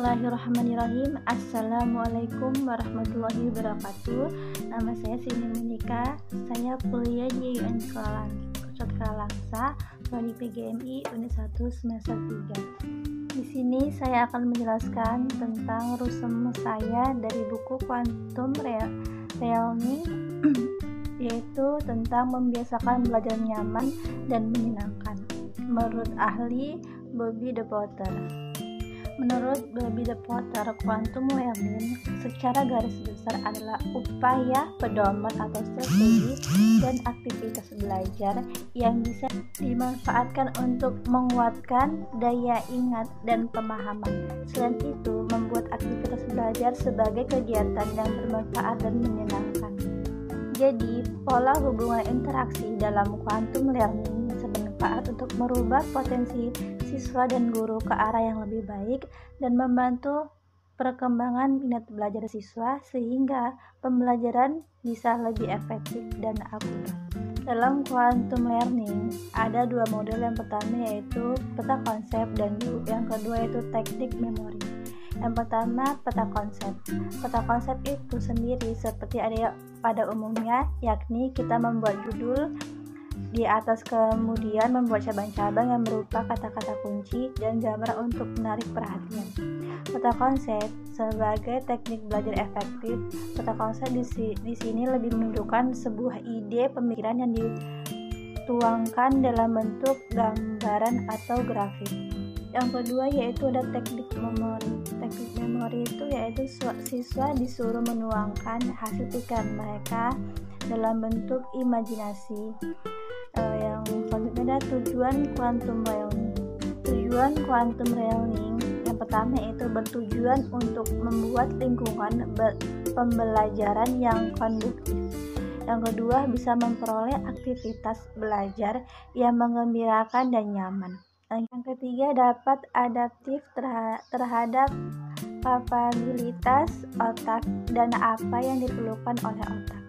Bismillahirrahmanirrahim. Assalamualaikum warahmatullahi wabarakatuh. Nama saya Sini Monika. Saya kuliah di UN Kalangsa, Prodi PGMI Unit 1 semester 3. Di sini saya akan menjelaskan tentang rusem saya dari buku Quantum Reality yaitu tentang membiasakan belajar nyaman dan menyenangkan. Menurut ahli Bobby De Potter. Menurut Bobby De Potter, quantum learning secara garis besar adalah upaya pedoman atau strategi dan aktivitas belajar yang bisa dimanfaatkan untuk menguatkan daya ingat dan pemahaman. Selain itu, membuat aktivitas belajar sebagai kegiatan yang bermanfaat dan menyenangkan. Jadi, pola hubungan interaksi dalam quantum learning bermanfaat untuk merubah potensi siswa dan guru ke arah yang lebih baik dan membantu perkembangan minat belajar siswa sehingga pembelajaran bisa lebih efektif dan akurat. Dalam quantum learning ada dua model, yang pertama yaitu peta konsep dan yang kedua yaitu teknik memori. Yang pertama, peta konsep. Peta konsep itu sendiri seperti ada pada umumnya, yakni kita membuat judul di atas, kemudian membuat cabang-cabang yang berupa kata-kata kunci dan gambar untuk menarik perhatian. Peta konsep sebagai teknik belajar efektif. Peta konsep di sini lebih menunjukkan sebuah ide pemikiran yang dituangkan dalam bentuk gambaran atau grafik. Yang kedua yaitu ada teknik memori. Teknik memori itu yaitu siswa disuruh menuangkan hasil pikiran mereka dalam bentuk imajinasi. Yang selanjutnya ada tujuan quantum learning. Tujuan quantum learning yang pertama yaitu bertujuan untuk membuat lingkungan pembelajaran yang konduktif. Yang kedua, bisa memperoleh aktivitas belajar yang menggembirakan dan nyaman. Yang ketiga, dapat adaptif terhadap kapabilitas otak dan apa yang diperlukan oleh otak.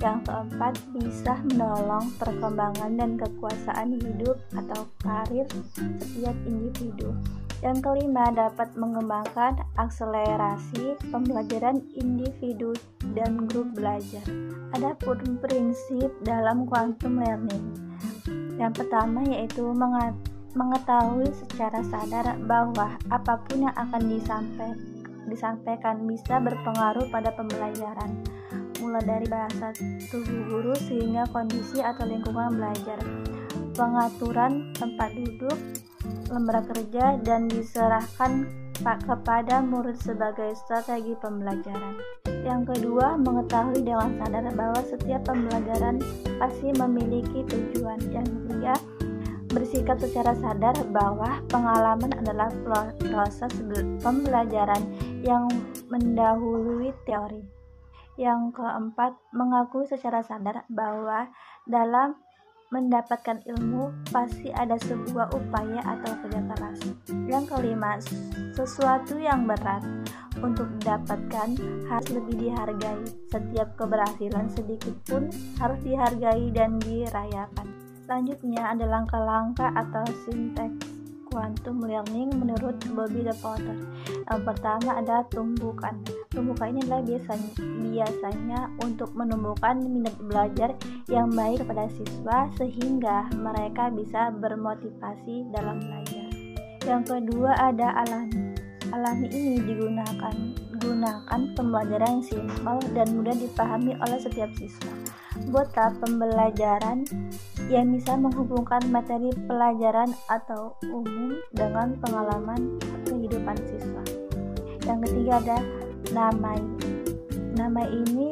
Yang keempat, bisa menolong perkembangan dan kekuasaan hidup atau karir setiap individu. Yang kelima, dapat mengembangkan akselerasi pembelajaran individu dan grup belajar. Adapun prinsip dalam quantum learning. Yang pertama yaitu mengetahui secara sadar bahwa apapun yang akan disampaikan bisa berpengaruh pada pembelajaran, mulai dari bahasa tubuh guru sehingga kondisi atau lingkungan belajar, pengaturan tempat duduk, lembar kerja, dan diserahkan kepada murid sebagai strategi pembelajaran. Yang kedua, mengetahui dengan sadar bahwa setiap pembelajaran pasti memiliki tujuan. Yang ketiga, bersikap secara sadar bahwa pengalaman adalah proses pembelajaran yang mendahului teori. Yang keempat, mengakui secara sadar bahwa dalam mendapatkan ilmu pasti ada sebuah upaya atau kerja keras. Yang kelima, sesuatu yang berat untuk didapatkan harus lebih dihargai. Setiap keberhasilan sedikit pun harus dihargai dan dirayakan. Selanjutnya ada langkah-langkah atau sinteks quantum learning menurut Bobby De Potter. Yang pertama ada tumbukan. Tumbukan ini adalah biasanya untuk menumbuhkan minat belajar yang baik kepada siswa sehingga mereka bisa bermotivasi dalam belajar. Yang kedua ada alami. Alami ini digunakan pembelajaran yang simpel dan mudah dipahami oleh setiap siswa. Buatlah pembelajaran yang bisa menghubungkan materi pelajaran atau umum dengan pengalaman kehidupan siswa. Yang ketiga ada namai. Nama ini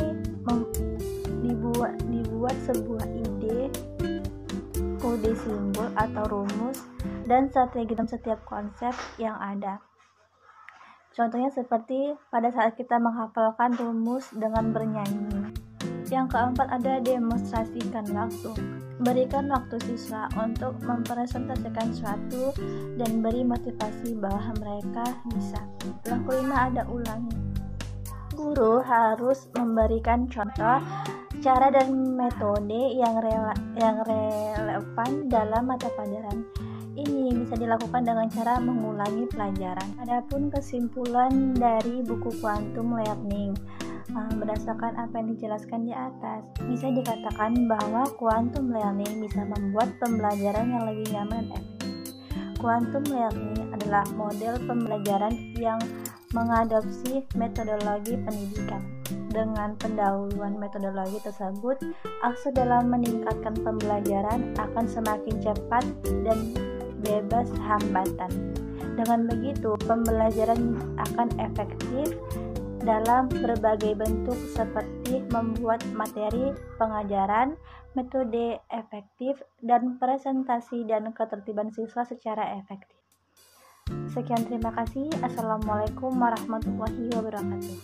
dibuat sebuah ide, kode simbol atau rumus dan strategi dalam setiap konsep yang ada. Contohnya seperti pada saat kita menghafalkan rumus dengan bernyanyi. Yang keempat ada demonstrasikan waktu. Berikan waktu siswa untuk mempresentasikan sesuatu dan beri motivasi bahwa mereka bisa. Yang kelima ada ulangi. Guru harus memberikan contoh, cara dan metode yang relevan dalam mata pelajaran. ini bisa dilakukan dengan cara mengulangi pelajaran. Adapun kesimpulan dari buku Quantum Learning, berdasarkan apa yang dijelaskan di atas, bisa dikatakan bahwa quantum learning bisa membuat pembelajaran yang lebih nyaman dan efektif. Quantum learning adalah model pembelajaran yang mengadopsi metodologi pendidikan. Dengan pendahuluan metodologi tersebut, akses dalam meningkatkan pembelajaran akan semakin cepat dan bebas hambatan. Dengan begitu, pembelajaran akan efektif dalam berbagai bentuk seperti membuat materi pengajaran, metode efektif, dan presentasi dan ketertiban siswa secara efektif. Sekian, terima kasih. Assalamualaikum warahmatullahi wabarakatuh.